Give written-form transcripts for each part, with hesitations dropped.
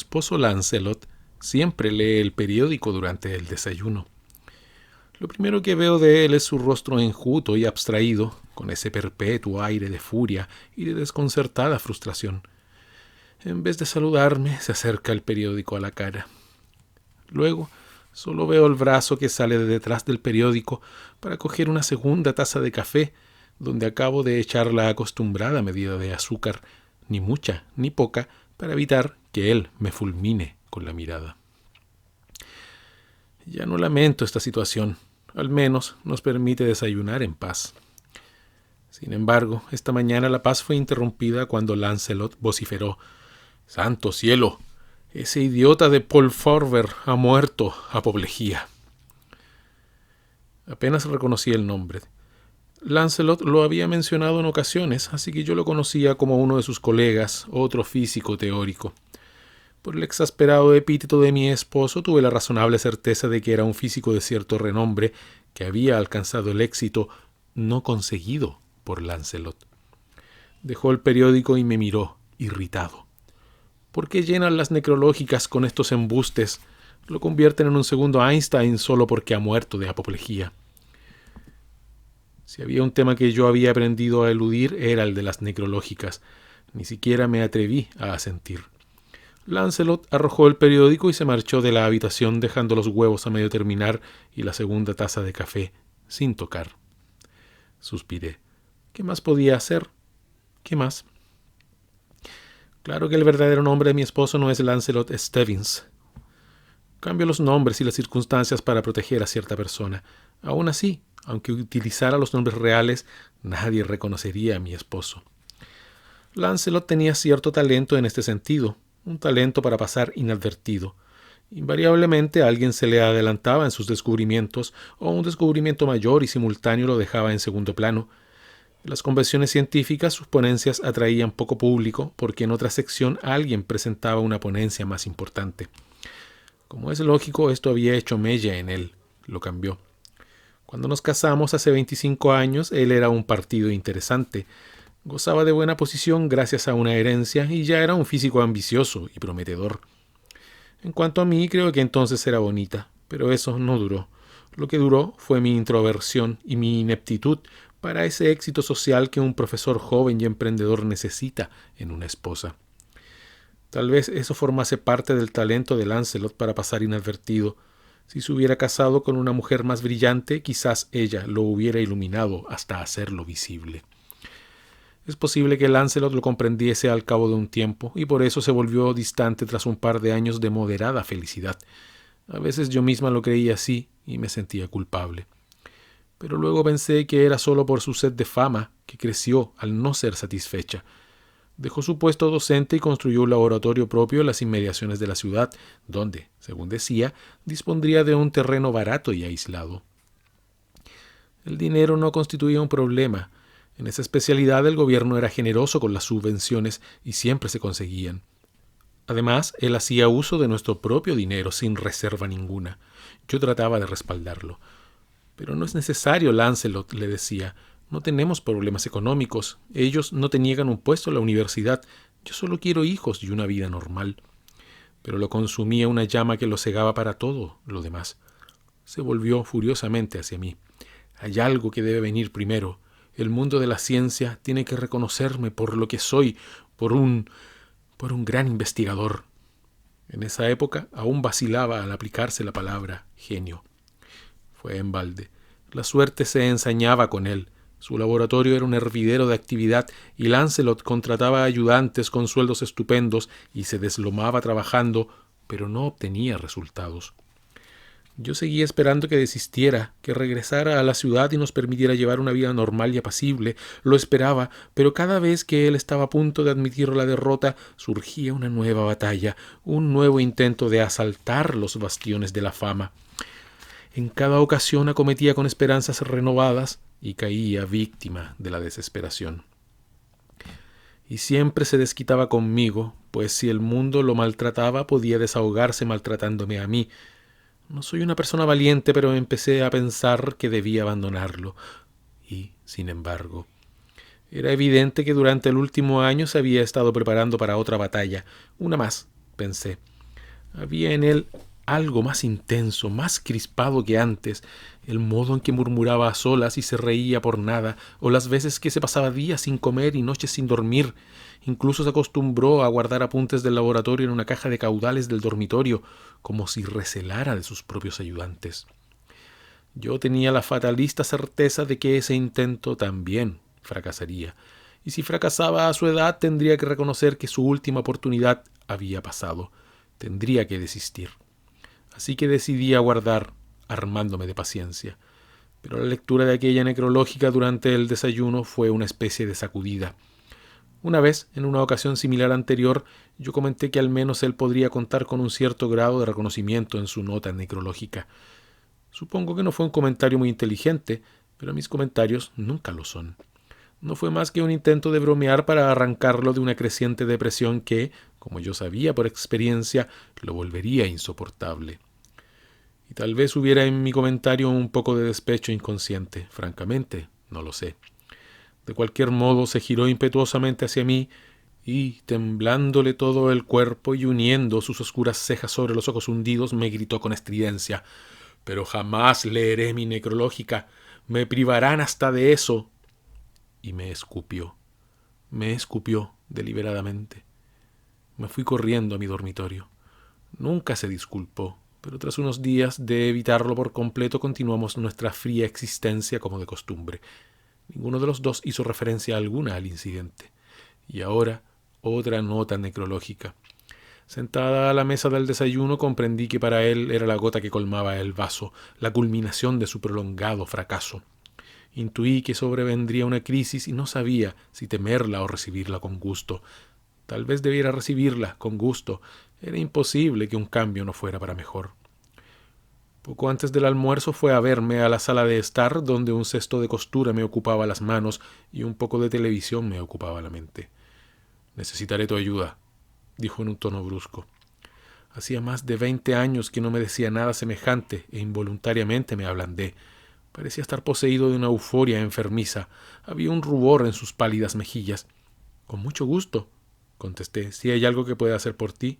esposo Lancelot siempre lee el periódico durante el desayuno. Lo primero que veo de él es su rostro enjuto y abstraído, con ese perpetuo aire de furia y de desconcertada frustración. En vez de saludarme, se acerca el periódico a la cara. Luego, solo veo el brazo que sale de detrás del periódico para coger una segunda taza de café, donde acabo de echar la acostumbrada medida de azúcar, ni mucha ni poca, para evitar que él me fulmine con la mirada. Ya no lamento esta situación. Al menos nos permite desayunar en paz. Sin embargo, esta mañana la paz fue interrumpida cuando Lancelot vociferó: ¡Santo cielo! Ese idiota de Paul Farver ha muerto, apoplejía. Apenas reconocí el nombre. Lancelot lo había mencionado en ocasiones, así que yo lo conocía como uno de sus colegas, otro físico teórico. Por el exasperado epíteto de mi esposo tuve la razonable certeza de que era un físico de cierto renombre que había alcanzado el éxito no conseguido por Lancelot. Dejó el periódico y me miró, irritado. ¿Por qué llenan las necrológicas con estos embustes? Lo convierten en un segundo Einstein solo porque ha muerto de apoplejía. Si había un tema que yo había aprendido a eludir era el de las necrológicas. Ni siquiera me atreví a asentir. Lancelot arrojó el periódico y se marchó de la habitación dejando los huevos a medio terminar y la segunda taza de café sin tocar. Suspiré. ¿Qué más podía hacer? ¿Qué más? Claro que el verdadero nombre de mi esposo no es Lancelot Stebbins. Cambio los nombres y las circunstancias para proteger a cierta persona. Aún así, aunque utilizara los nombres reales, nadie reconocería a mi esposo. Lancelot tenía cierto talento en este sentido, un talento para pasar inadvertido. Invariablemente a alguien se le adelantaba en sus descubrimientos, o un descubrimiento mayor y simultáneo lo dejaba en segundo plano. En las convenciones científicas sus ponencias atraían poco público porque en otra sección alguien presentaba una ponencia más importante. Como es lógico, esto había hecho mella en él. Lo cambió. Cuando nos casamos hace 25 años, él era un partido interesante. Gozaba de buena posición gracias a una herencia y ya era un físico ambicioso y prometedor. En cuanto a mí, creo que entonces era bonita, pero eso no duró. Lo que duró fue mi introversión y mi ineptitud para ese éxito social que un profesor joven y emprendedor necesita en una esposa. Tal vez eso formase parte del talento de Lancelot para pasar inadvertido. Si se hubiera casado con una mujer más brillante, quizás ella lo hubiera iluminado hasta hacerlo visible. Es posible que Lancelot lo comprendiese al cabo de un tiempo y por eso se volvió distante tras un par de años de moderada felicidad. A veces yo misma lo creía así y me sentía culpable. Pero luego pensé que era solo por su sed de fama, que creció al no ser satisfecha. Dejó su puesto docente y construyó un laboratorio propio en las inmediaciones de la ciudad, donde, según decía, dispondría de un terreno barato y aislado. El dinero no constituía un problema. En esa especialidad el gobierno era generoso con las subvenciones y siempre se conseguían. Además, él hacía uso de nuestro propio dinero sin reserva ninguna. Yo trataba de respaldarlo. Pero no es necesario, Lancelot, le decía. No tenemos problemas económicos. Ellos no te niegan un puesto en la universidad. Yo solo quiero hijos y una vida normal. Pero lo consumía una llama que lo cegaba para todo lo demás. Se volvió furiosamente hacia mí. Hay algo que debe venir primero. El mundo de la ciencia tiene que reconocerme por lo que soy, por un gran investigador. En esa época aún vacilaba al aplicarse la palabra genio. Fue en balde. La suerte se ensañaba con él. Su laboratorio era un hervidero de actividad y Lancelot contrataba ayudantes con sueldos estupendos y se deslomaba trabajando, pero no obtenía resultados. Yo seguía esperando que desistiera, que regresara a la ciudad y nos permitiera llevar una vida normal y apacible. Lo esperaba, pero cada vez que él estaba a punto de admitir la derrota, surgía una nueva batalla, un nuevo intento de asaltar los bastiones de la fama. En cada ocasión acometía con esperanzas renovadas y caía víctima de la desesperación. Y siempre se desquitaba conmigo, pues si el mundo lo maltrataba, podía desahogarse maltratándome a mí. No soy una persona valiente, pero empecé a pensar que debía abandonarlo. Y, sin embargo, era evidente que durante el último año se había estado preparando para otra batalla. Una más, pensé. Había en él algo más intenso, más crispado que antes, el modo en que murmuraba a solas y se reía por nada, o las veces que se pasaba días sin comer y noches sin dormir. Incluso se acostumbró a guardar apuntes del laboratorio en una caja de caudales del dormitorio, como si recelara de sus propios ayudantes. Yo tenía la fatalista certeza de que ese intento también fracasaría, y si fracasaba a su edad tendría que reconocer que su última oportunidad había pasado. Tendría que desistir. Así que decidí aguardar, armándome de paciencia. Pero la lectura de aquella necrológica durante el desayuno fue una especie de sacudida. Una vez, en una ocasión similar anterior, yo comenté que al menos él podría contar con un cierto grado de reconocimiento en su nota necrológica. Supongo que no fue un comentario muy inteligente, pero mis comentarios nunca lo son. No fue más que un intento de bromear para arrancarlo de una creciente depresión que, como yo sabía por experiencia, lo volvería insoportable. Y tal vez hubiera en mi comentario un poco de despecho inconsciente, francamente, no lo sé. De cualquier modo, se giró impetuosamente hacia mí y, temblándole todo el cuerpo y uniendo sus oscuras cejas sobre los ojos hundidos, me gritó con estridencia: «Pero jamás leeré mi necrológica. Me privarán hasta de eso». Y me escupió deliberadamente. Me fui corriendo a mi dormitorio. Nunca se disculpó, pero tras unos días de evitarlo por completo continuamos nuestra fría existencia como de costumbre. Ninguno de los dos hizo referencia alguna al incidente. Y ahora, otra nota necrológica. Sentada a la mesa del desayuno comprendí que para él era la gota que colmaba el vaso, la culminación de su prolongado fracaso. Intuí que sobrevendría una crisis y no sabía si temerla o recibirla con gusto. Tal vez debiera recibirla con gusto. Era imposible que un cambio no fuera para mejor. Poco antes del almuerzo fue a verme a la sala de estar, donde un cesto de costura me ocupaba las manos y un poco de televisión me ocupaba la mente. «Necesitaré tu ayuda», dijo en un tono brusco. Hacía más de 20 años que no me decía nada semejante e involuntariamente me ablandé. Parecía estar poseído de una euforia enfermiza. Había un rubor en sus pálidas mejillas. «Con mucho gusto», contesté. «¿Si hay algo que pueda hacer por ti?»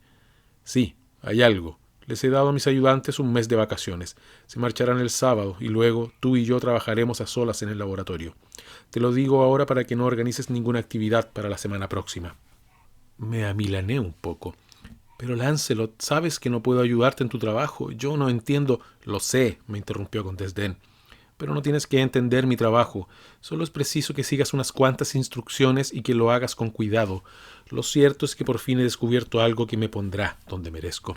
«Sí, hay algo. Les he dado a mis ayudantes un mes de vacaciones. Se marcharán el sábado y luego tú y yo trabajaremos a solas en el laboratorio. Te lo digo ahora para que no organices ninguna actividad para la semana próxima». Me amilané un poco. «Pero Lancelot, sabes que no puedo ayudarte en tu trabajo. Yo no entiendo». «Lo sé», me interrumpió con desdén. «Pero no tienes que entender mi trabajo. Solo es preciso que sigas unas cuantas instrucciones y que lo hagas con cuidado. Lo cierto es que por fin he descubierto algo que me pondrá donde merezco».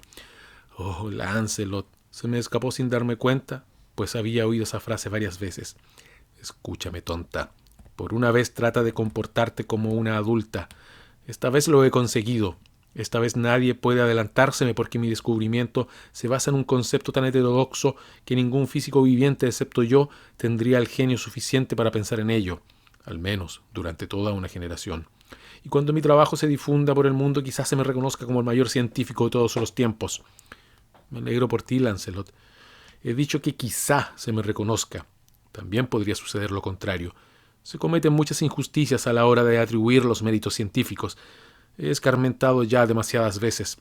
«Oh, Lancelot», se me escapó sin darme cuenta, pues había oído esa frase varias veces. «Escúchame, tonta. Por una vez trata de comportarte como una adulta. Esta vez lo he conseguido. Esta vez nadie puede adelantárseme porque mi descubrimiento se basa en un concepto tan heterodoxo que ningún físico viviente excepto yo tendría el genio suficiente para pensar en ello, al menos durante toda una generación. Y cuando mi trabajo se difunda por el mundo quizás se me reconozca como el mayor científico de todos los tiempos». «Me alegro por ti, Lancelot. He dicho que quizá se me reconozca. También podría suceder lo contrario. Se cometen muchas injusticias a la hora de atribuir los méritos científicos. He escarmentado ya demasiadas veces.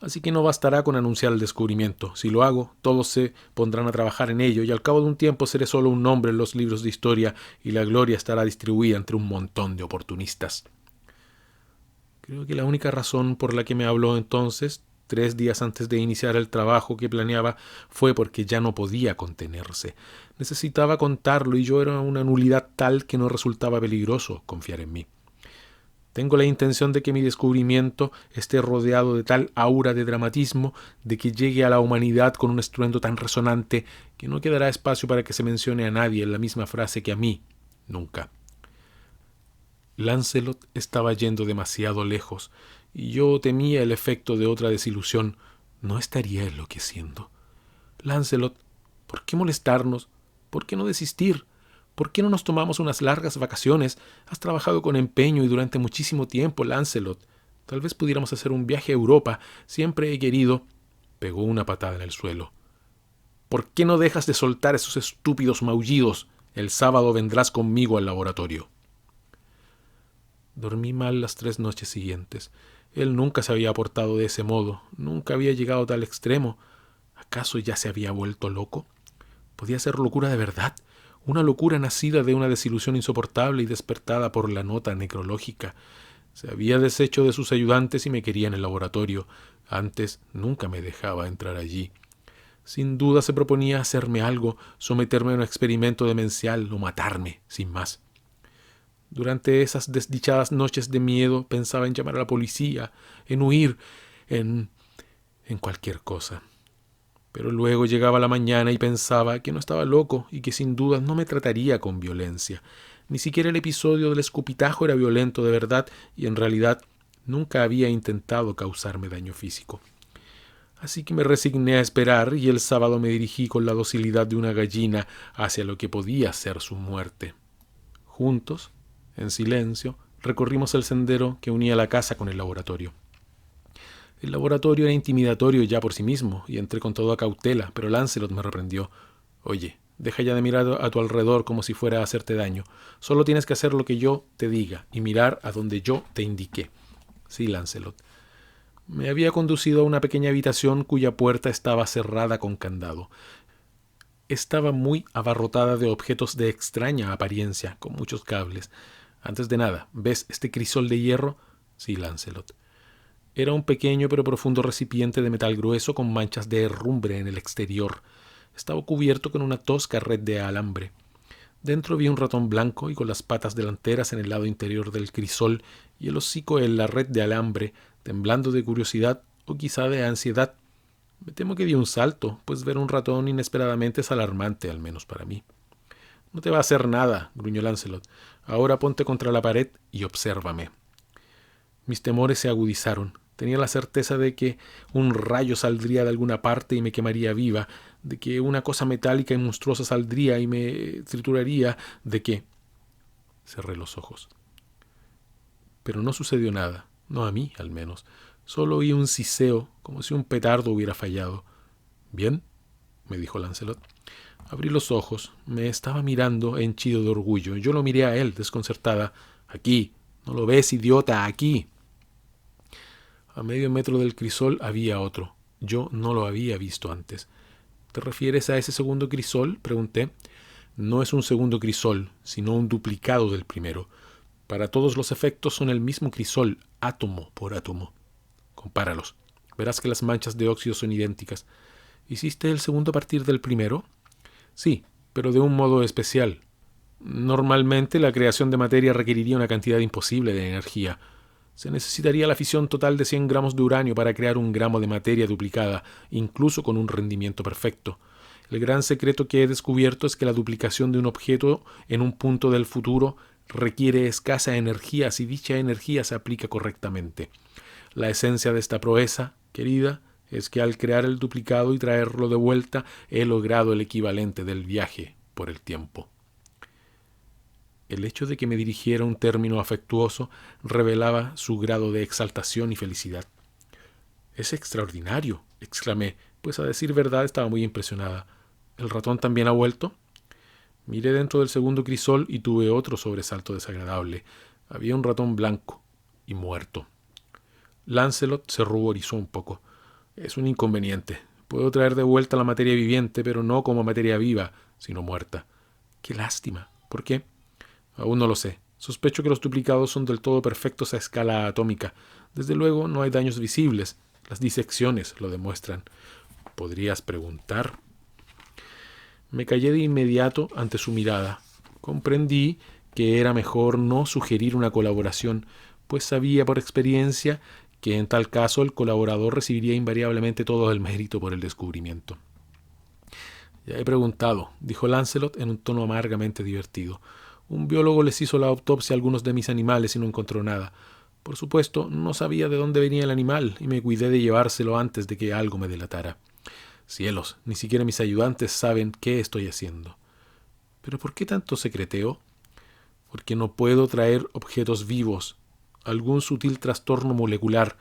Así que no bastará con anunciar el descubrimiento. Si lo hago, todos se pondrán a trabajar en ello y al cabo de un tiempo seré solo un nombre en los libros de historia y la gloria estará distribuida entre un montón de oportunistas». Creo que la única razón por la que me habló entonces, 3 días antes de iniciar el trabajo que planeaba, fue porque ya no podía contenerse. Necesitaba contarlo y yo era una nulidad tal que no resultaba peligroso confiar en mí. Tengo la intención de que mi descubrimiento esté rodeado de tal aura de dramatismo, de que llegue a la humanidad con un estruendo tan resonante que no quedará espacio para que se mencione a nadie en la misma frase que a mí, nunca. Lancelot estaba yendo demasiado lejos, y yo temía el efecto de otra desilusión. No estaría enloqueciendo. «Lancelot, ¿por qué molestarnos? ¿Por qué no desistir? ¿Por qué no nos tomamos unas largas vacaciones? Has trabajado con empeño y durante muchísimo tiempo, Lancelot. Tal vez pudiéramos hacer un viaje a Europa. Siempre he querido». Pegó una patada en el suelo. «¿Por qué no dejas de soltar esos estúpidos maullidos? El sábado vendrás conmigo al laboratorio». Dormí mal las 3 noches siguientes. Él nunca se había portado de ese modo, nunca había llegado a tal extremo. ¿Acaso ya se había vuelto loco? ¿Podía ser locura de verdad? Una locura nacida de una desilusión insoportable y despertada por la nota necrológica. Se había deshecho de sus ayudantes y me quería en el laboratorio. Antes nunca me dejaba entrar allí. Sin duda se proponía hacerme algo, someterme a un experimento demencial o matarme, sin más. Durante esas desdichadas noches de miedo pensaba en llamar a la policía, en huir, en cualquier cosa. Pero luego llegaba la mañana y pensaba que no estaba loco y que sin duda no me trataría con violencia. Ni siquiera el episodio del escupitajo era violento de verdad y en realidad nunca había intentado causarme daño físico. Así que me resigné a esperar y el sábado me dirigí con la docilidad de una gallina hacia lo que podía ser su muerte. Juntos, en silencio, recorrimos el sendero que unía la casa con el laboratorio. El laboratorio era intimidatorio ya por sí mismo, y entré con toda cautela, pero Lancelot me reprendió. Oye, deja ya de mirar a tu alrededor como si fuera a hacerte daño. Solo tienes que hacer lo que yo te diga y mirar a donde yo te indiqué. Sí, Lancelot. Me había conducido a una pequeña habitación cuya puerta estaba cerrada con candado. Estaba muy abarrotada de objetos de extraña apariencia, con muchos cables. Antes de nada, ¿ves este crisol de hierro? Sí, Lancelot. Era un pequeño pero profundo recipiente de metal grueso con manchas de herrumbre en el exterior. Estaba cubierto con una tosca red de alambre. Dentro vi un ratón blanco y con las patas delanteras en el lado interior del crisol y el hocico en la red de alambre, temblando de curiosidad o quizá de ansiedad. Me temo que di un salto, pues ver un ratón inesperadamente es alarmante, al menos para mí. No te va a hacer nada, gruñó Lancelot. Ahora ponte contra la pared y obsérvame. Mis temores se agudizaron. Tenía la certeza de que un rayo saldría de alguna parte y me quemaría viva, de que una cosa metálica y monstruosa saldría y me trituraría, de que... Cerré los ojos. Pero no sucedió nada, no a mí, al menos. Solo oí un siseo, como si un petardo hubiera fallado. «¿Bien?», me dijo Lancelot. Abrí los ojos. Me estaba mirando, henchido de orgullo. Yo lo miré a él, desconcertada. «Aquí. ¿No lo ves, idiota? Aquí». A medio metro del crisol había otro. Yo no lo había visto antes. ¿Te refieres a ese segundo crisol?, pregunté. No es un segundo crisol, sino un duplicado del primero. Para todos los efectos son el mismo crisol, átomo por átomo. Compáralos. Verás que las manchas de óxido son idénticas. ¿Hiciste el segundo a partir del primero? Sí, pero de un modo especial. Normalmente la creación de materia requeriría una cantidad imposible de energía. Se necesitaría la fisión total de 100 gramos de uranio para crear un gramo de materia duplicada, incluso con un rendimiento perfecto. El gran secreto que he descubierto es que la duplicación de un objeto en un punto del futuro requiere escasa energía si dicha energía se aplica correctamente. La esencia de esta proeza, querida, es que al crear el duplicado y traerlo de vuelta he logrado el equivalente del viaje por el tiempo. El hecho de que me dirigiera un término afectuoso revelaba su grado de exaltación y felicidad. «Es extraordinario», exclamé, pues a decir verdad estaba muy impresionada. «¿El ratón también ha vuelto?». Miré dentro del segundo crisol y tuve otro sobresalto desagradable. Había un ratón blanco y muerto. Lancelot se ruborizó un poco. «Es un inconveniente. Puedo traer de vuelta la materia viviente, pero no como materia viva, sino muerta». «Qué lástima. ¿Por qué?». «Aún no lo sé. Sospecho que los duplicados son del todo perfectos a escala atómica. Desde luego no hay daños visibles. Las disecciones lo demuestran». «¿Podrías preguntar?». Me callé de inmediato ante su mirada. Comprendí que era mejor no sugerir una colaboración, pues sabía por experiencia que en tal caso el colaborador recibiría invariablemente todo el mérito por el descubrimiento. «Ya he preguntado», dijo Lancelot en un tono amargamente divertido. «Un biólogo les hizo la autopsia a algunos de mis animales y no encontró nada. Por supuesto, no sabía de dónde venía el animal y me cuidé de llevárselo antes de que algo me delatara. Cielos, ni siquiera mis ayudantes saben qué estoy haciendo». «¿Pero por qué tanto secreteo?». «Porque no puedo traer objetos vivos. Algún sutil trastorno molecular.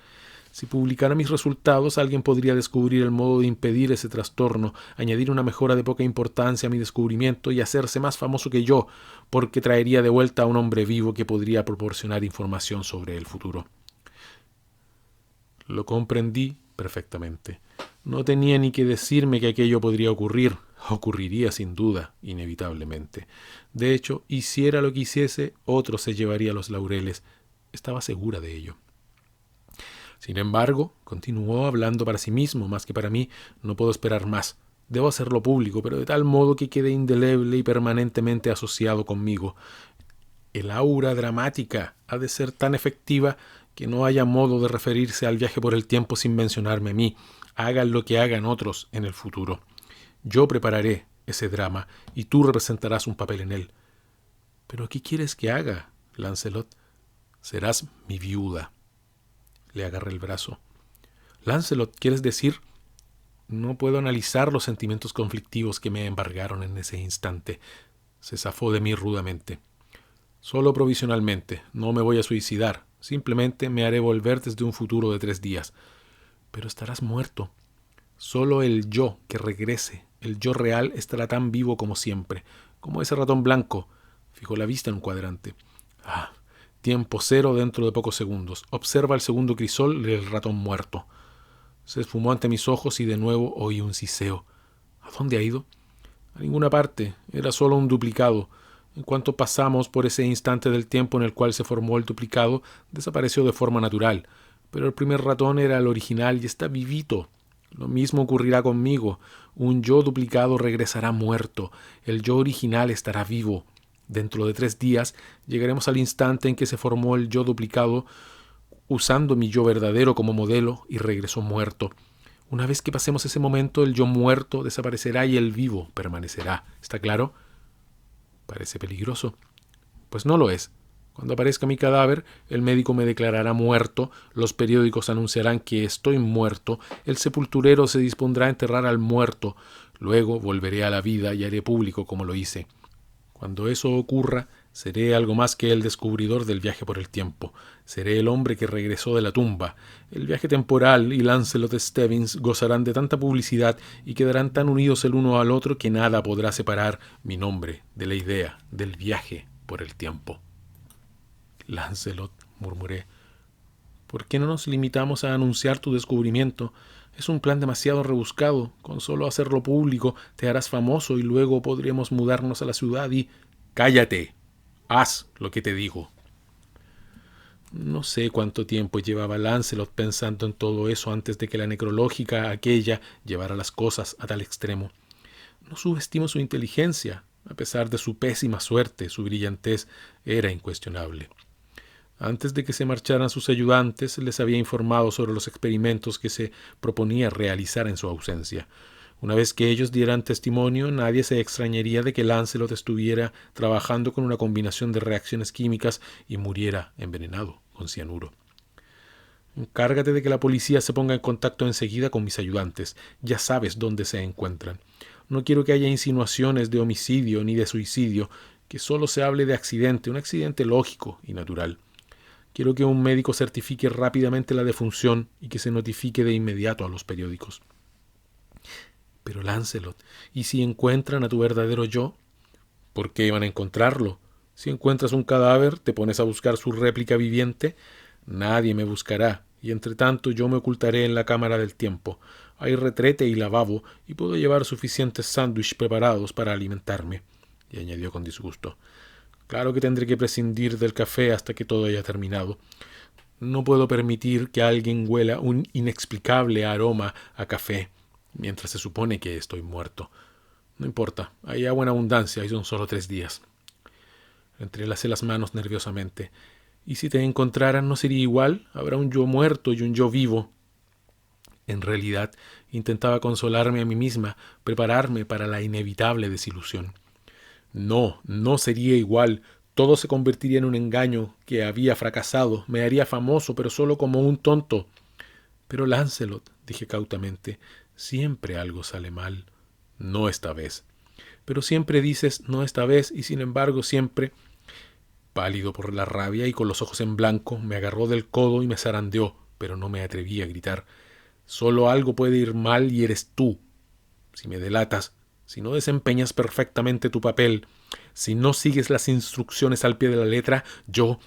Si publicara mis resultados, alguien podría descubrir el modo de impedir ese trastorno, añadir una mejora de poca importancia a mi descubrimiento y hacerse más famoso que yo, porque traería de vuelta a un hombre vivo que podría proporcionar información sobre el futuro». Lo comprendí perfectamente. No tenía ni que decirme que aquello podría ocurrir. Ocurriría sin duda, inevitablemente. De hecho, hiciera lo que hiciese, otro se llevaría los laureles. Estaba segura de ello. Sin embargo, continuó hablando para sí mismo, más que para mí. No puedo esperar más. Debo hacerlo público, pero de tal modo que quede indeleble y permanentemente asociado conmigo. El aura dramática ha de ser tan efectiva que no haya modo de referirse al viaje por el tiempo sin mencionarme a mí. Hagan lo que hagan otros en el futuro. Yo prepararé ese drama y tú representarás un papel en él. ¿Pero qué quieres que haga, Lancelot? Serás mi viuda. Le agarré el brazo. Lancelot, ¿quieres decir? No puedo analizar los sentimientos conflictivos que me embargaron en ese instante. Se zafó de mí rudamente. Solo provisionalmente. No me voy a suicidar. Simplemente me haré volver desde un futuro de 3 días. Pero estarás muerto. Solo el yo que regrese, el yo real, estará tan vivo como siempre. Como ese ratón blanco. Fijó la vista en un cuadrante. Tiempo cero dentro de pocos segundos. Observa el segundo crisol del ratón muerto. Se esfumó ante mis ojos y de nuevo oí un siseo. ¿A dónde ha ido? A ninguna parte. Era solo un duplicado. En cuanto pasamos por ese instante del tiempo en el cual se formó el duplicado, desapareció de forma natural. Pero el primer ratón era el original y está vivito. Lo mismo ocurrirá conmigo. Un yo duplicado regresará muerto. El yo original estará vivo. Dentro de 3 días llegaremos al instante en que se formó el yo duplicado usando mi yo verdadero como modelo y regresó muerto. Una vez que pasemos ese momento, el yo muerto desaparecerá y el vivo permanecerá. ¿Está claro? Parece peligroso. Pues no lo es. Cuando aparezca mi cadáver, el médico me declarará muerto, los periódicos anunciarán que estoy muerto, el sepulturero se dispondrá a enterrar al muerto, luego volveré a la vida y haré público como lo hice. Cuando eso ocurra, seré algo más que el descubridor del viaje por el tiempo. Seré el hombre que regresó de la tumba. El viaje temporal y Lancelot Stevens gozarán de tanta publicidad y quedarán tan unidos el uno al otro que nada podrá separar mi nombre de la idea del viaje por el tiempo. Lancelot, murmuré, ¿por qué no nos limitamos a anunciar tu descubrimiento? Es un plan demasiado rebuscado. Con solo hacerlo público te harás famoso y luego podremos mudarnos a la ciudad y... ¡Cállate! Haz lo que te digo. No sé cuánto tiempo llevaba Lancelot pensando en todo eso antes de que la necrológica aquella llevara las cosas a tal extremo. No subestimo su inteligencia. A pesar de su pésima suerte, su brillantez era incuestionable. Antes de que se marcharan sus ayudantes, les había informado sobre los experimentos que se proponía realizar en su ausencia. Una vez que ellos dieran testimonio, nadie se extrañaría de que Lancelot estuviera trabajando con una combinación de reacciones químicas y muriera envenenado con cianuro. Encárgate de que la policía se ponga en contacto enseguida con mis ayudantes. Ya sabes dónde se encuentran. No quiero que haya insinuaciones de homicidio ni de suicidio, que solo se hable de accidente, un accidente lógico y natural. Quiero que un médico certifique rápidamente la defunción y que se notifique de inmediato a los periódicos. Pero Lancelot, ¿y si encuentran a tu verdadero yo? ¿Por qué iban a encontrarlo? Si encuentras un cadáver, ¿te pones a buscar su réplica viviente? Nadie me buscará, y entre tanto yo me ocultaré en la cámara del tiempo. Hay retrete y lavabo, y puedo llevar suficientes sándwiches preparados para alimentarme. Y añadió con disgusto. Claro que tendré que prescindir del café hasta que todo haya terminado. No puedo permitir que alguien huela un inexplicable aroma a café mientras se supone que estoy muerto. No importa, hay agua en abundancia y son solo 3 días. Entrelacé las manos nerviosamente. ¿Y si te encontraran no sería igual? Habrá un yo muerto y un yo vivo. En realidad, intentaba consolarme a mí misma, prepararme para la inevitable desilusión. No, no sería igual. Todo se convertiría en un engaño que había fracasado. Me haría famoso, pero solo como un tonto. Pero Lancelot, dije cautamente, siempre algo sale mal. No esta vez. Pero siempre dices no esta vez y sin embargo siempre... Pálido por la rabia y con los ojos en blanco, me agarró del codo y me zarandeó, pero no me atreví a gritar. Solo algo puede ir mal y eres tú. Si me delatas, si no desempeñas perfectamente tu papel, si no sigues las instrucciones al pie de la letra, yo...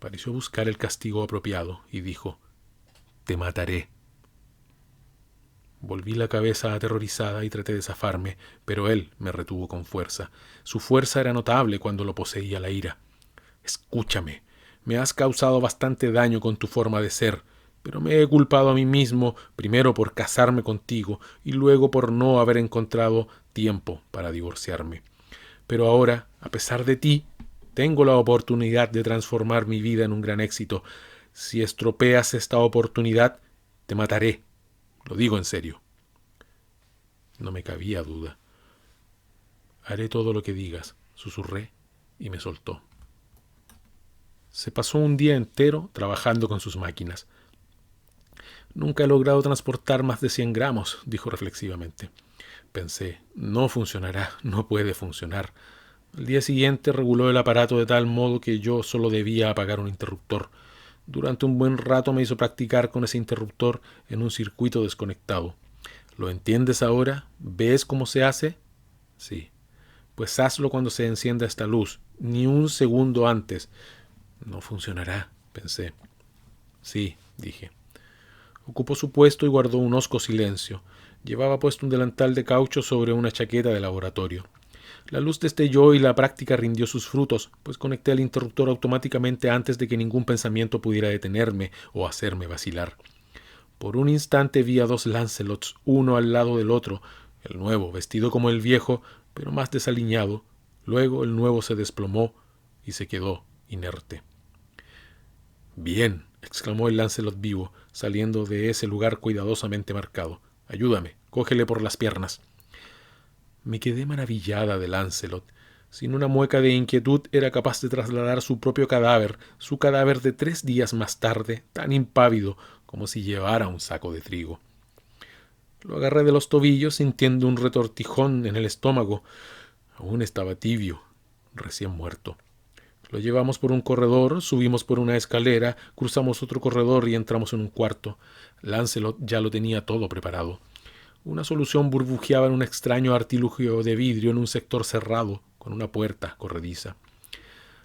Pareció buscar el castigo apropiado y dijo, te mataré. Volví la cabeza aterrorizada y traté de zafarme, pero él me retuvo con fuerza. Su fuerza era notable cuando lo poseía la ira. Escúchame, me has causado bastante daño con tu forma de ser, pero me he culpado a mí mismo, primero por casarme contigo y luego por no haber encontrado tiempo para divorciarme. Pero ahora, a pesar de ti, tengo la oportunidad de transformar mi vida en un gran éxito. Si estropeas esta oportunidad, te mataré. Lo digo en serio. No me cabía duda. Haré todo lo que digas, susurré y me soltó. Se pasó un día entero trabajando con sus máquinas. Nunca he logrado transportar más de 100 gramos, dijo reflexivamente. Pensé, no funcionará, no puede funcionar. Al día siguiente reguló el aparato de tal modo que yo solo debía apagar un interruptor. Durante un buen rato me hizo practicar con ese interruptor en un circuito desconectado. ¿Lo entiendes ahora? ¿Ves cómo se hace? Sí. Pues hazlo cuando se encienda esta luz, ni un segundo antes. No funcionará, pensé. Sí, dije. Ocupó su puesto y guardó un hosco silencio. Llevaba puesto un delantal de caucho sobre una chaqueta de laboratorio. La luz destelló y la práctica rindió sus frutos, pues conecté el interruptor automáticamente antes de que ningún pensamiento pudiera detenerme o hacerme vacilar. Por un instante vi a dos Lancelots, uno al lado del otro, el nuevo vestido como el viejo, pero más desaliñado. Luego el nuevo se desplomó y se quedó inerte. Bien, exclamó el Lancelot vivo, saliendo de ese lugar cuidadosamente marcado. Ayúdame, cógele por las piernas. Me quedé maravillada de Lancelot. Sin una mueca de inquietud era capaz de trasladar su propio cadáver, su cadáver de 3 días más tarde, tan impávido como si llevara un saco de trigo. Lo agarré de los tobillos sintiendo un retortijón en el estómago. Aún estaba tibio, recién muerto. Lo llevamos por un corredor, subimos por una escalera, cruzamos otro corredor y entramos en un cuarto. Lancelot ya lo tenía todo preparado. Una solución burbujeaba en un extraño artilugio de vidrio en un sector cerrado, con una puerta corrediza.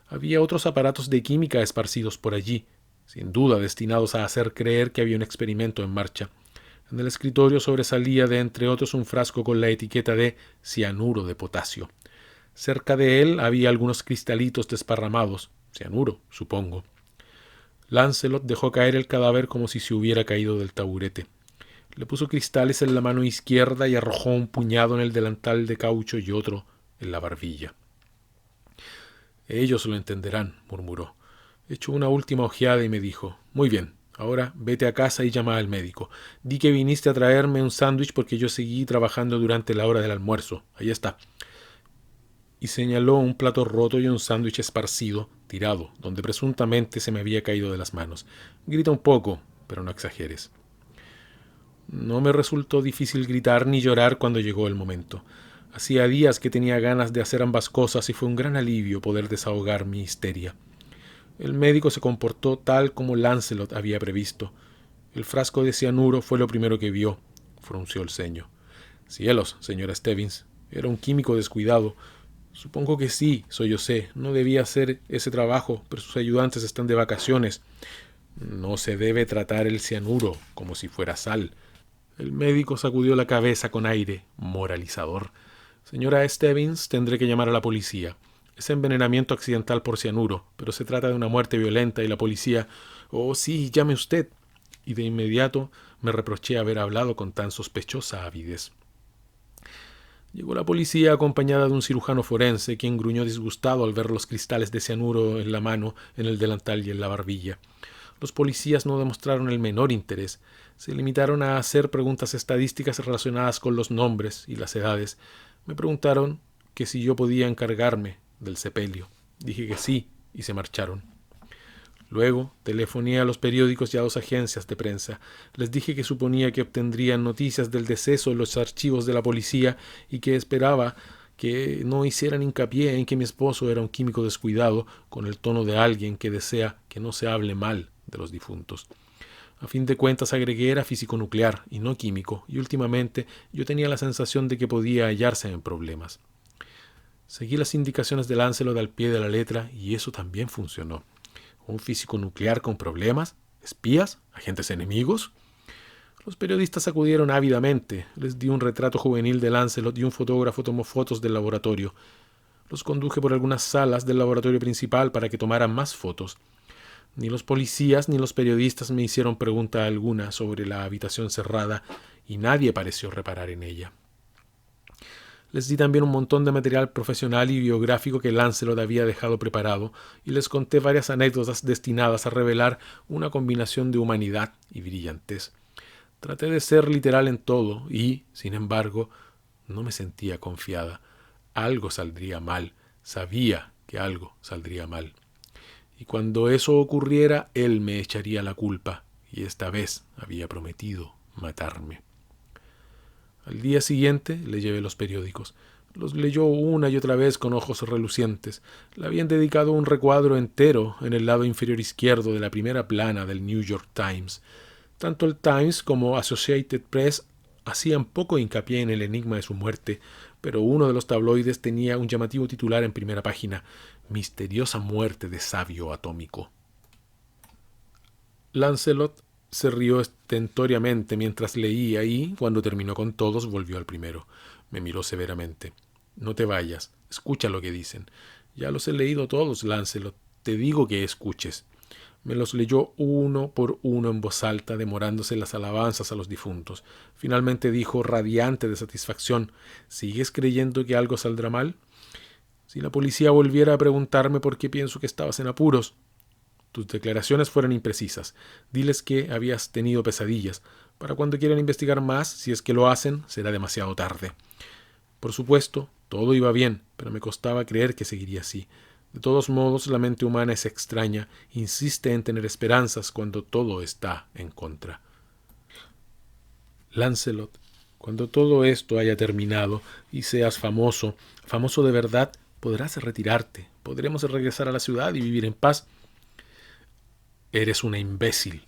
Había otros aparatos de química esparcidos por allí, sin duda destinados a hacer creer que había un experimento en marcha. En el escritorio sobresalía de entre otros un frasco con la etiqueta de cianuro de potasio. Cerca de él había algunos cristalitos desparramados, cianuro, supongo. Lancelot dejó caer el cadáver como si se hubiera caído del taburete. Le puso cristales en la mano izquierda y arrojó un puñado en el delantal de caucho y otro en la barbilla. Ellos lo entenderán, murmuró. Echó una última ojeada y me dijo, muy bien, ahora vete a casa y llama al médico. Di que viniste a traerme un sándwich porque yo seguí trabajando durante la hora del almuerzo. Ahí está. Y señaló un plato roto y un sándwich esparcido, tirado, donde presuntamente se me había caído de las manos. Grita un poco, pero no exageres. No me resultó difícil gritar ni llorar cuando llegó el momento. Hacía días que tenía ganas de hacer ambas cosas y fue un gran alivio poder desahogar mi histeria. El médico se comportó tal como Lancelot había previsto. El frasco de cianuro fue lo primero que vio. Frunció el ceño. Cielos, señora Stebbins. Era un químico descuidado. Supongo que sí, sollocé. No debía hacer ese trabajo, pero sus ayudantes están de vacaciones. No se debe tratar el cianuro como si fuera sal. El médico sacudió la cabeza con aire moralizador. Señora Stebbins, tendré que llamar a la policía. Es envenenamiento accidental por cianuro, pero se trata de una muerte violenta y la policía... Oh, sí, llame usted. Y de inmediato me reproché haber hablado con tan sospechosa avidez. Llegó la policía acompañada de un cirujano forense, quien gruñó disgustado al ver los cristales de cianuro en la mano, en el delantal y en la barbilla. Los policías no demostraron el menor interés. Se limitaron a hacer preguntas estadísticas relacionadas con los nombres y las edades. Me preguntaron que si yo podía encargarme del sepelio. Dije que sí, y se marcharon. Luego telefoné a los periódicos y a 2 agencias de prensa. Les dije que suponía que obtendrían noticias del deceso en los archivos de la policía y que esperaba que no hicieran hincapié en que mi esposo era un químico descuidado, con el tono de alguien que desea que no se hable mal de los difuntos. A fin de cuentas agregué era físico nuclear y no químico, y últimamente yo tenía la sensación de que podía hallarse en problemas. Seguí las indicaciones de Lancelot al pie de la letra y eso también funcionó. ¿Un físico nuclear con problemas? ¿Espías? ¿Agentes enemigos? Los periodistas acudieron ávidamente. Les di un retrato juvenil de Lancelot y un fotógrafo tomó fotos del laboratorio. Los conduje por algunas salas del laboratorio principal para que tomaran más fotos. Ni los policías ni los periodistas me hicieron pregunta alguna sobre la habitación cerrada y nadie pareció reparar en ella. Les di también un montón de material profesional y biográfico que Lancelot había dejado preparado y les conté varias anécdotas destinadas a revelar una combinación de humanidad y brillantez. Traté de ser literal en todo y, sin embargo, no me sentía confiada. Algo saldría mal. Sabía que algo saldría mal. Y cuando eso ocurriera, él me echaría la culpa, y esta vez había prometido matarme. Al día siguiente le llevé los periódicos. Los leyó una y otra vez con ojos relucientes. Le habían dedicado un recuadro entero en el lado inferior izquierdo de la primera plana del New York Times. Tanto el Times como Associated Press hacían poco hincapié en el enigma de su muerte, pero uno de los tabloides tenía un llamativo titular en primera página: Misteriosa muerte de sabio atómico. Lancelot se rió estentóreamente mientras leía y, cuando terminó con todos, volvió al primero. Me miró severamente. No te vayas. Escucha lo que dicen. Ya los he leído todos, Lancelot. Te digo que escuches. Me los leyó uno por uno en voz alta, demorándose en las alabanzas a los difuntos. Finalmente dijo, radiante de satisfacción: ¿Sigues creyendo que algo saldrá mal? Si la policía volviera a preguntarme por qué pienso que estabas en apuros. Tus declaraciones fueron imprecisas. Diles que habías tenido pesadillas. Para cuando quieran investigar más, si es que lo hacen, será demasiado tarde. Por supuesto, todo iba bien, pero me costaba creer que seguiría así. De todos modos, la mente humana es extraña, insiste en tener esperanzas cuando todo está en contra. Lancelot, cuando todo esto haya terminado y seas famoso, famoso de verdad, podrás retirarte. Podremos regresar a la ciudad y vivir en paz. Eres una imbécil.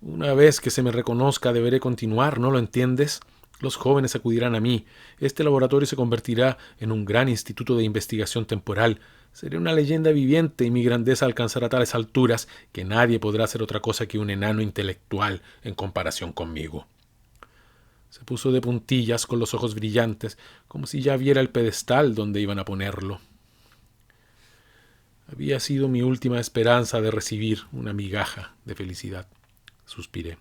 Una vez que se me reconozca, deberé continuar, ¿no lo entiendes? Los jóvenes acudirán a mí. Este laboratorio se convertirá en un gran instituto de investigación temporal. Seré una leyenda viviente y mi grandeza alcanzará tales alturas que nadie podrá ser otra cosa que un enano intelectual en comparación conmigo. Se puso de puntillas con los ojos brillantes, como si ya viera el pedestal donde iban a ponerlo. Había sido mi última esperanza de recibir una migaja de felicidad. Suspiré.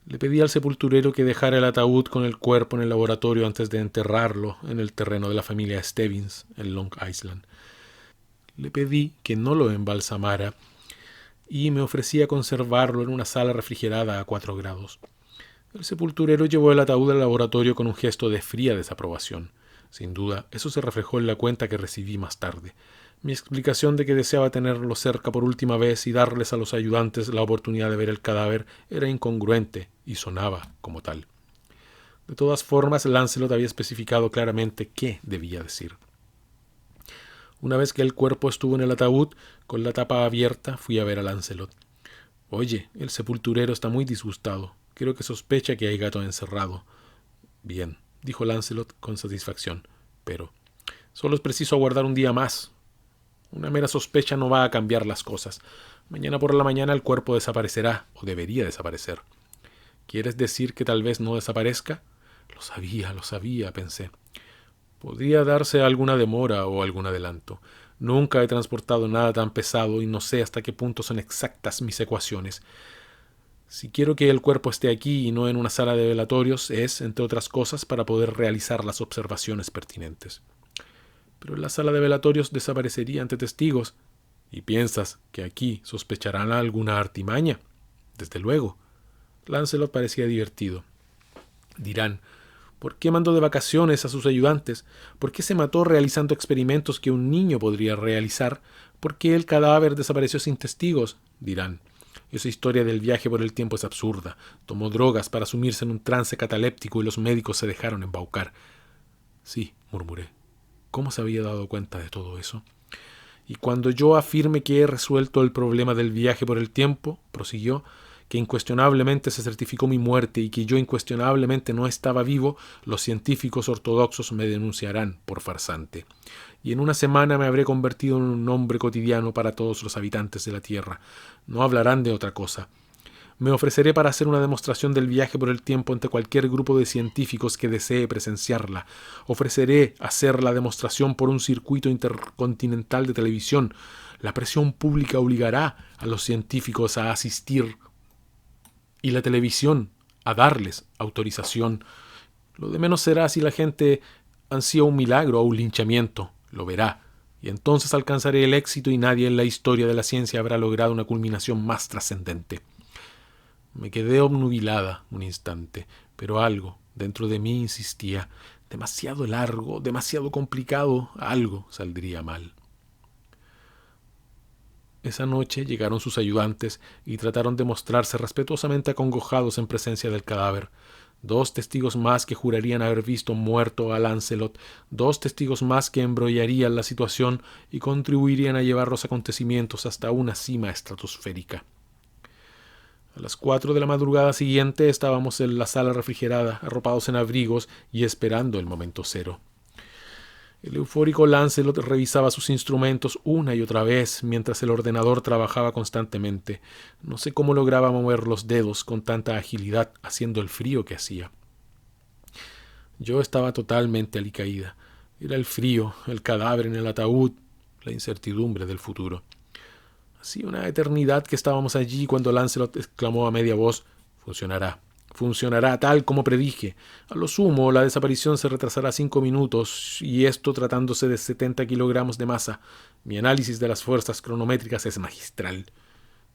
Le pedí al sepulturero que dejara el ataúd con el cuerpo en el laboratorio antes de enterrarlo en el terreno de la familia Stebbins, en Long Island. Le pedí que no lo embalsamara y me ofrecía conservarlo en una sala refrigerada a 4 grados. El sepulturero llevó el ataúd al laboratorio con un gesto de fría desaprobación. Sin duda, eso se reflejó en la cuenta que recibí más tarde. Mi explicación de que deseaba tenerlo cerca por última vez y darles a los ayudantes la oportunidad de ver el cadáver era incongruente y sonaba como tal. De todas formas, Lancelot había especificado claramente qué debía decir. Una vez que el cuerpo estuvo en el ataúd, con la tapa abierta, fui a ver a Lancelot. Oye, el sepulturero está muy disgustado. Creo que sospecha que hay gato encerrado. Bien, dijo Lancelot con satisfacción, pero solo es preciso aguardar un día más. Una mera sospecha no va a cambiar las cosas. Mañana por la mañana el cuerpo desaparecerá, o debería desaparecer. ¿Quieres decir que tal vez no desaparezca? Lo sabía, pensé. Podría darse alguna demora o algún adelanto. Nunca he transportado nada tan pesado y no sé hasta qué punto son exactas mis ecuaciones. Si quiero que el cuerpo esté aquí y no en una sala de velatorios, es, entre otras cosas, para poder realizar las observaciones pertinentes. Pero en la sala de velatorios desaparecería ante testigos. ¿Y piensas que aquí sospecharán alguna artimaña? Desde luego. Lancelot parecía divertido. Dirán, ¿por qué mandó de vacaciones a sus ayudantes? ¿Por qué se mató realizando experimentos que un niño podría realizar? ¿Por qué el cadáver desapareció sin testigos? Dirán. Esa historia del viaje por el tiempo es absurda. Tomó drogas para sumirse en un trance cataléptico y los médicos se dejaron embaucar. Sí, murmuré. ¿Cómo se había dado cuenta de todo eso? Y cuando yo afirme que he resuelto el problema del viaje por el tiempo, prosiguió, que incuestionablemente se certificó mi muerte y que yo incuestionablemente no estaba vivo, los científicos ortodoxos me denunciarán por farsante. Y en una semana me habré convertido en un hombre cotidiano para todos los habitantes de la Tierra. No hablarán de otra cosa. Me ofreceré para hacer una demostración del viaje por el tiempo ante cualquier grupo de científicos que desee presenciarla. Ofreceré hacer la demostración por un circuito intercontinental de televisión. La presión pública obligará a los científicos a asistir y la televisión a darles autorización. Lo de menos será si la gente ansía un milagro o un linchamiento. Lo verá. Y entonces alcanzaré el éxito y nadie en la historia de la ciencia habrá logrado una culminación más trascendente. Me quedé obnubilada un instante, pero algo dentro de mí insistía. Demasiado largo, demasiado complicado, algo saldría mal. Esa noche llegaron sus ayudantes y trataron de mostrarse respetuosamente acongojados en presencia del cadáver. 2 testigos más que jurarían haber visto muerto a Lancelot, 2 testigos más que embrollarían la situación y contribuirían a llevar los acontecimientos hasta una cima estratosférica. A las 4 de la madrugada siguiente estábamos en la sala refrigerada, arropados en abrigos y esperando el momento cero. El eufórico Lancelot revisaba sus instrumentos una y otra vez mientras el ordenador trabajaba constantemente. No sé cómo lograba mover los dedos con tanta agilidad haciendo el frío que hacía. Yo estaba totalmente alicaída. Era el frío, el cadáver en el ataúd, la incertidumbre del futuro. Hacía una eternidad que estábamos allí cuando Lancelot exclamó a media voz: «Funcionará. Funcionará tal como predije. A lo sumo, la desaparición se retrasará 5 minutos, y esto tratándose de 70 kilogramos de masa. Mi análisis de las fuerzas cronométricas es magistral».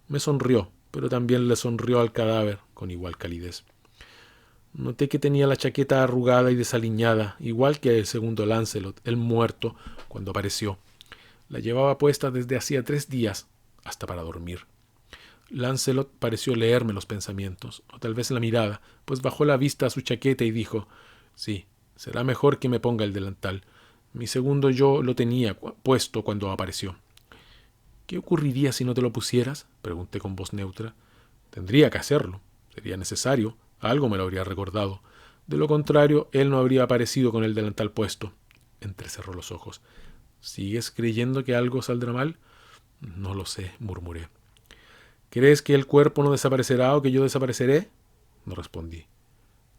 Me sonrió, pero también le sonrió al cadáver con igual calidez. Noté que tenía la chaqueta arrugada y desaliñada, igual que el segundo Lancelot, el muerto, cuando apareció. La llevaba puesta desde hacía 3 días, hasta para dormir. Lancelot pareció leerme los pensamientos, o tal vez la mirada, pues bajó la vista a su chaqueta y dijo: «Sí, será mejor que me ponga el delantal. Mi segundo yo lo tenía puesto cuando apareció». «¿Qué ocurriría si no te lo pusieras?», pregunté con voz neutra. «Tendría que hacerlo. Sería necesario. Algo me lo habría recordado. De lo contrario, él no habría aparecido con el delantal puesto». Entrecerró los ojos. «¿Sigues creyendo que algo saldrá mal?». «No lo sé», murmuré. «¿Crees que el cuerpo no desaparecerá o que yo desapareceré?». No respondí.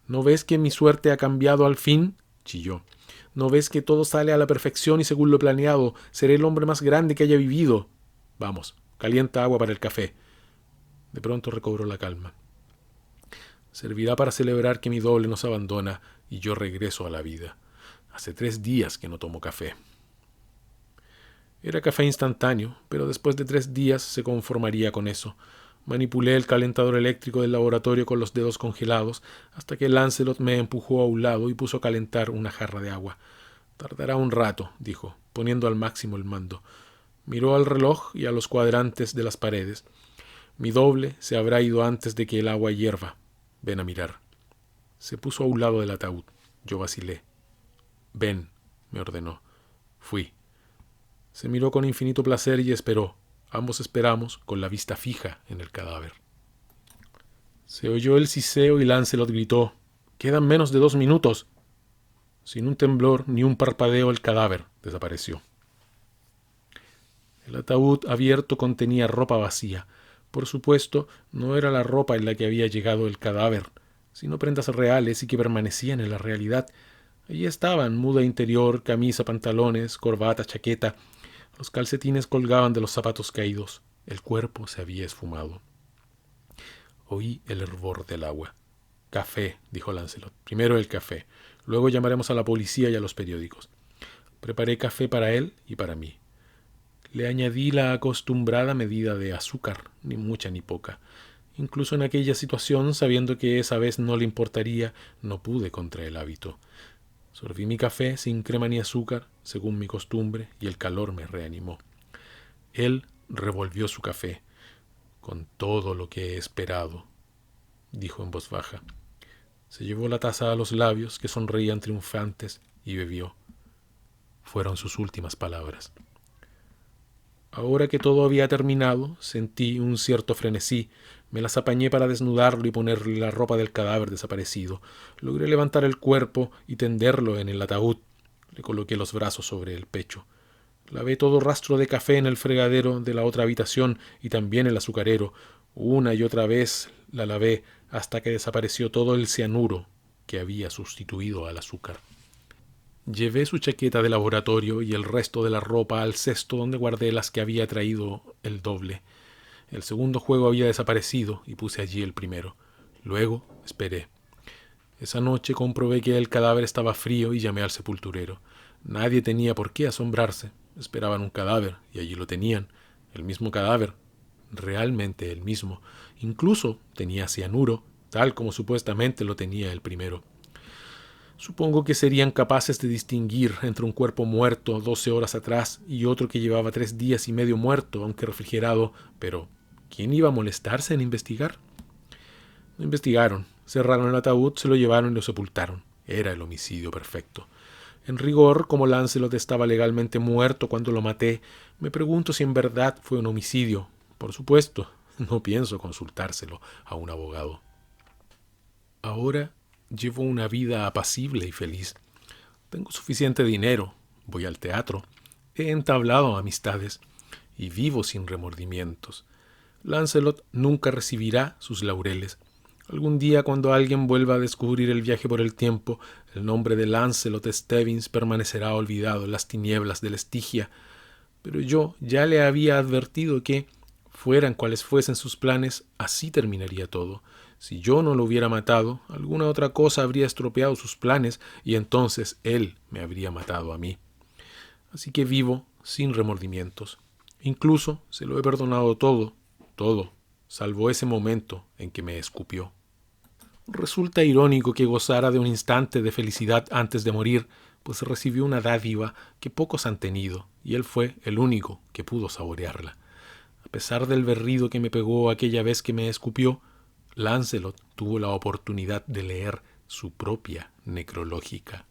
«¿No ves que mi suerte ha cambiado al fin?», chilló. «¿No ves que todo sale a la perfección y según lo planeado? Seré el hombre más grande que haya vivido. Vamos, calienta agua para el café». De pronto recobró la calma. «Servirá para celebrar que mi doble nos abandona y yo regreso a la vida. Hace 3 días que no tomo café». Era café instantáneo, pero después de 3 días se conformaría con eso. Manipulé el calentador eléctrico del laboratorio con los dedos congelados hasta que Lancelot me empujó a un lado y puso a calentar una jarra de agua. «Tardará un rato», dijo, poniendo al máximo el mando. Miró al reloj y a los cuadrantes de las paredes. «Mi doble se habrá ido antes de que el agua hierva. Ven a mirar». Se puso a un lado del ataúd. Yo vacilé. «Ven», me ordenó. Fui. Se miró con infinito placer y esperó. Ambos esperamos, con la vista fija en el cadáver. Se oyó el siseo y Lancelot gritó: «¡Quedan menos de 2 minutos!». Sin un temblor ni un parpadeo el cadáver desapareció. El ataúd abierto contenía ropa vacía. Por supuesto, no era la ropa en la que había llegado el cadáver, sino prendas reales y que permanecían en la realidad. Allí estaban: muda interior, camisa, pantalones, corbata, chaqueta. Los calcetines colgaban de los zapatos caídos. El cuerpo se había esfumado. Oí el hervor del agua. «Café», dijo Lancelot. «Primero el café. Luego llamaremos a la policía y a los periódicos». Preparé café para él y para mí. Le añadí la acostumbrada medida de azúcar, ni mucha ni poca. Incluso en aquella situación, sabiendo que esa vez no le importaría, no pude contra el hábito. Sorbí mi café sin crema ni azúcar, según mi costumbre, y el calor me reanimó. Él revolvió su café. «Con todo lo que he esperado», dijo en voz baja. Se llevó la taza a los labios, que sonreían triunfantes, y bebió. Fueron sus últimas palabras. Ahora que todo había terminado, sentí un cierto frenesí. Me las apañé para desnudarlo y ponerle la ropa del cadáver desaparecido. Logré levantar el cuerpo y tenderlo en el ataúd. Le coloqué los brazos sobre el pecho. Lavé todo rastro de café en el fregadero de la otra habitación y también el azucarero. Una y otra vez la lavé hasta que desapareció todo el cianuro que había sustituido al azúcar. Llevé su chaqueta de laboratorio y el resto de la ropa al cesto donde guardé las que había traído el doble. El segundo juego había desaparecido y puse allí el primero. Luego esperé. Esa noche comprobé que el cadáver estaba frío y llamé al sepulturero. Nadie tenía por qué asombrarse. Esperaban un cadáver y allí lo tenían. El mismo cadáver. Realmente el mismo. Incluso tenía cianuro, tal como supuestamente lo tenía el primero. Supongo que serían capaces de distinguir entre un cuerpo muerto 12 horas atrás y otro que llevaba 3 días y medio muerto, aunque refrigerado, pero ¿quién iba a molestarse en investigar? No investigaron, cerraron el ataúd, se lo llevaron y lo sepultaron. Era el homicidio perfecto. En rigor, como Lancelot estaba legalmente muerto cuando lo maté, me pregunto si en verdad fue un homicidio. Por supuesto, no pienso consultárselo a un abogado. Ahora llevo una vida apacible y feliz. Tengo suficiente dinero, voy al teatro, he entablado amistades y vivo sin remordimientos. Lancelot nunca recibirá sus laureles. Algún día, cuando alguien vuelva a descubrir el viaje por el tiempo, el nombre de Lancelot Stebbins permanecerá olvidado en las tinieblas del Estigia. Pero yo ya le había advertido que, fueran cuales fuesen sus planes, así terminaría todo. Si yo no lo hubiera matado, alguna otra cosa habría estropeado sus planes y entonces él me habría matado a mí. Así que vivo sin remordimientos. Incluso se lo he perdonado todo, salvo ese momento en que me escupió. Resulta irónico que gozara de un instante de felicidad antes de morir, pues recibió una dádiva que pocos han tenido, y él fue el único que pudo saborearla. A pesar del berrido que me pegó aquella vez que me escupió, Lancelot tuvo la oportunidad de leer su propia necrológica.